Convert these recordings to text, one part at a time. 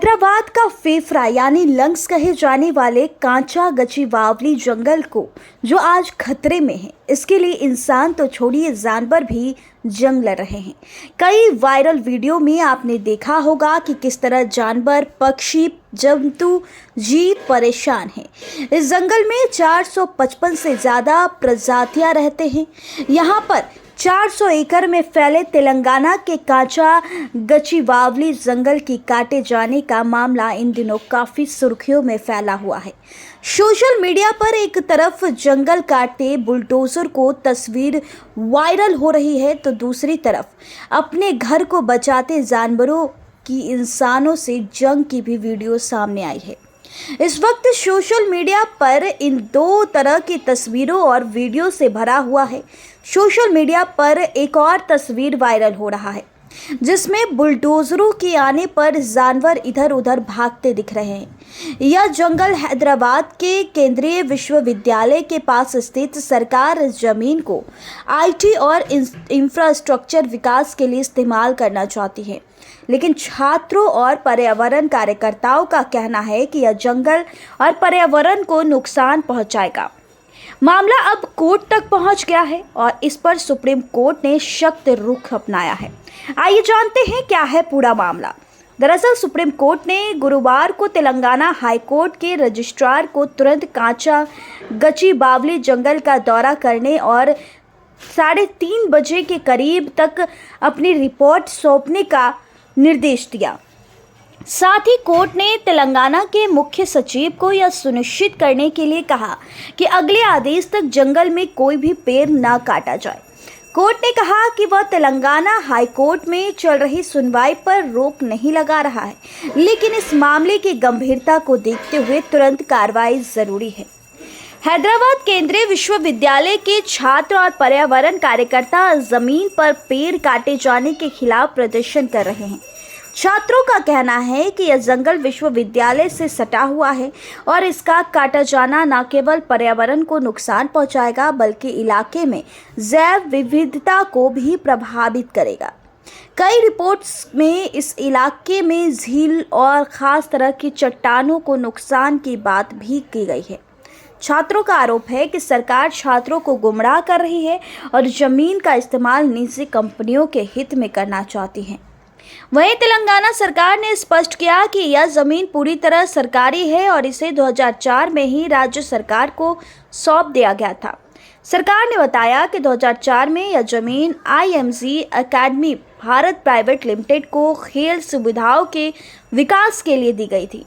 हैदराबाद का फेफड़ा यानी लंग्स कहे जाने वाले कांचा गचीबावली जंगल को जो आज खतरे में है, इसके लिए इंसान तो छोड़िए जानवर भी जंग लड़ रहे हैं। कई वायरल वीडियो में आपने देखा होगा कि किस तरह जानवर, पक्षी, जंतु, जीव परेशान हैं। इस जंगल में 455 से ज़्यादा प्रजातियां रहते हैं। यहाँ पर 400 एकड़ में फैले तेलंगाना के कांचा गचीबावली जंगल की काटे जाने का मामला इन दिनों काफ़ी सुर्खियों में फैला हुआ है। सोशल मीडिया पर एक तरफ जंगल काटते बुलडोजर को तस्वीर वायरल हो रही है, तो दूसरी तरफ अपने घर को बचाते जानवरों की इंसानों से जंग की भी वीडियो सामने आई है। इस वक्त सोशल मीडिया पर इन दो तरह की तस्वीरों और वीडियो से भरा हुआ है। सोशल मीडिया पर एक और तस्वीर वायरल हो रहा है जिसमें बुलडोजरों के आने पर जानवर इधर उधर भागते दिख रहे हैं। यह जंगल हैदराबाद के केंद्रीय विश्वविद्यालय के पास स्थित सरकार जमीन को आईटी और इंफ्रास्ट्रक्चर विकास के लिए इस्तेमाल करना चाहती है, लेकिन छात्रों और पर्यावरण कार्यकर्ताओं का कहना है कि यह जंगल और पर्यावरण को नुकसान पहुंचाएगा। मामला अब कोर्ट तक पहुंच गया है और इस पर सुप्रीम कोर्ट ने सख्त रुख अपनाया है। आइए जानते हैं क्या है पूरा मामला। दरअसल सुप्रीम कोर्ट ने गुरुवार को तेलंगाना हाई कोर्ट के रजिस्ट्रार को तुरंत कांचा गचीबावली जंगल का दौरा करने और 3:30 बजे के करीब तक अपनी रिपोर्ट सौंपने का निर्देश दिया। साथ ही कोर्ट ने तेलंगाना के मुख्य सचिव को यह सुनिश्चित करने के लिए कहा कि अगले आदेश तक जंगल में कोई भी पेड़ न काटा जाए। कोर्ट ने कहा कि वह तेलंगाना हाई कोर्ट में चल रही सुनवाई पर रोक नहीं लगा रहा है, लेकिन इस मामले की गंभीरता को देखते हुए तुरंत कार्रवाई जरूरी है। हैदराबाद केंद्रीय विश्वविद्यालय के छात्र और पर्यावरण कार्यकर्ता जमीन पर पेड़ काटे जाने के खिलाफ प्रदर्शन कर रहे हैं। छात्रों का कहना है कि यह जंगल विश्वविद्यालय से सटा हुआ है और इसका काटा जाना न केवल पर्यावरण को नुकसान पहुंचाएगा बल्कि इलाके में जैव विविधता को भी प्रभावित करेगा। कई रिपोर्ट्स में इस इलाके में झील और खास तरह की चट्टानों को नुकसान की बात भी की गई है। छात्रों का आरोप है कि सरकार छात्रों को गुमराह कर रही है और जमीन का इस्तेमाल निजी कंपनियों के हित में करना चाहती है। वहीं तेलंगाना सरकार ने स्पष्ट किया कि यह जमीन पूरी तरह सरकारी है और इसे 2004 में ही राज्य सरकार को सौंप दिया गया था। सरकार ने बताया कि 2004 में यह जमीन IMG academy Bharat private limited को खेल सुविधाओं के विकास के लिए दी गई थी।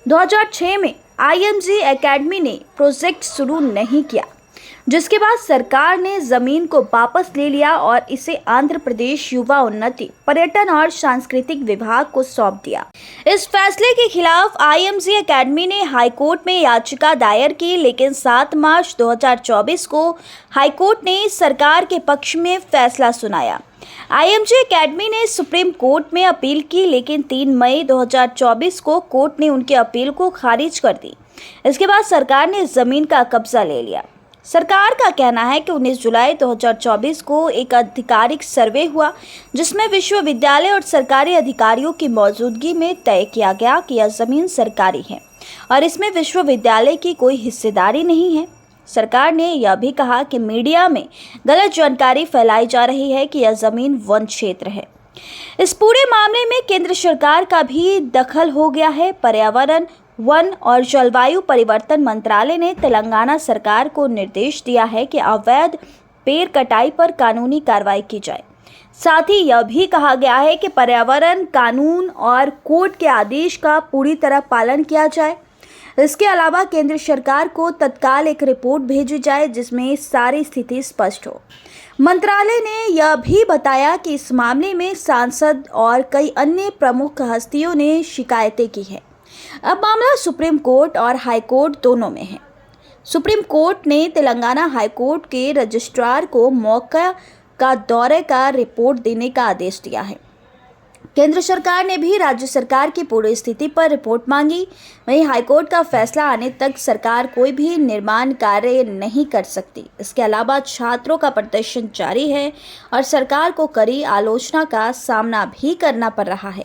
2006 में IMG एकेडमी ने प्रोजेक्ट शुरू नहीं किया, जिसके बाद सरकार ने जमीन को वापस ले लिया और इसे आंध्र प्रदेश युवा उन्नति, पर्यटन और सांस्कृतिक विभाग को सौंप दिया। इस फैसले के खिलाफ IMG एकेडमी ने हाईकोर्ट में याचिका दायर की, लेकिन 7 मार्च 2024 को हाईकोर्ट ने सरकार के पक्ष में फैसला सुनाया। IMG एकेडमी ने सुप्रीम कोर्ट में अपील की, लेकिन 3 मई 2024 को कोर्ट ने उनकी अपील को खारिज कर दी। इसके बाद सरकार ने जमीन का कब्जा ले लिया। सरकार का कहना है कि 19 जुलाई 2024 को एक आधिकारिक सर्वे हुआ, जिसमें विश्वविद्यालय और सरकारी अधिकारियों की मौजूदगी में तय किया गया कि यह जमीन सरकारी है और इसमें विश्वविद्यालय की कोई हिस्सेदारी नहीं है। सरकार ने यह भी कहा कि मीडिया में गलत जानकारी फैलाई जा रही है कि यह जमीन वन क्षेत्र है। इस पूरे मामले में केंद्र सरकार का भी दखल हो गया है। पर्यावरण, वन और जलवायु परिवर्तन मंत्रालय ने तेलंगाना सरकार को निर्देश दिया है कि अवैध पेड़ कटाई पर कानूनी कार्रवाई की जाए। साथ ही यह भी कहा गया है कि पर्यावरण कानून और कोर्ट के आदेश का पूरी तरह पालन किया जाए। इसके अलावा केंद्र सरकार को तत्काल एक रिपोर्ट भेजी जाए जिसमें सारी स्थिति स्पष्ट हो। मंत्रालय ने यह भी बताया कि इस मामले में सांसद और कई अन्य प्रमुख हस्तियों ने शिकायतें की हैं। अब मामला सुप्रीम कोर्ट और हाई कोर्ट दोनों में है। सुप्रीम कोर्ट ने तेलंगाना हाई कोर्ट के रजिस्ट्रार को मौका का दौरे का रिपोर्ट देने का आदेश दिया है। केंद्र सरकार ने भी राज्य सरकार की पूरी स्थिति पर रिपोर्ट मांगी। वहीं हाईकोर्ट का फैसला आने तक सरकार कोई भी निर्माण कार्य नहीं कर सकती। इसके अलावा छात्रों का प्रदर्शन जारी है और सरकार को कड़ी आलोचना का सामना भी करना पड़ रहा है।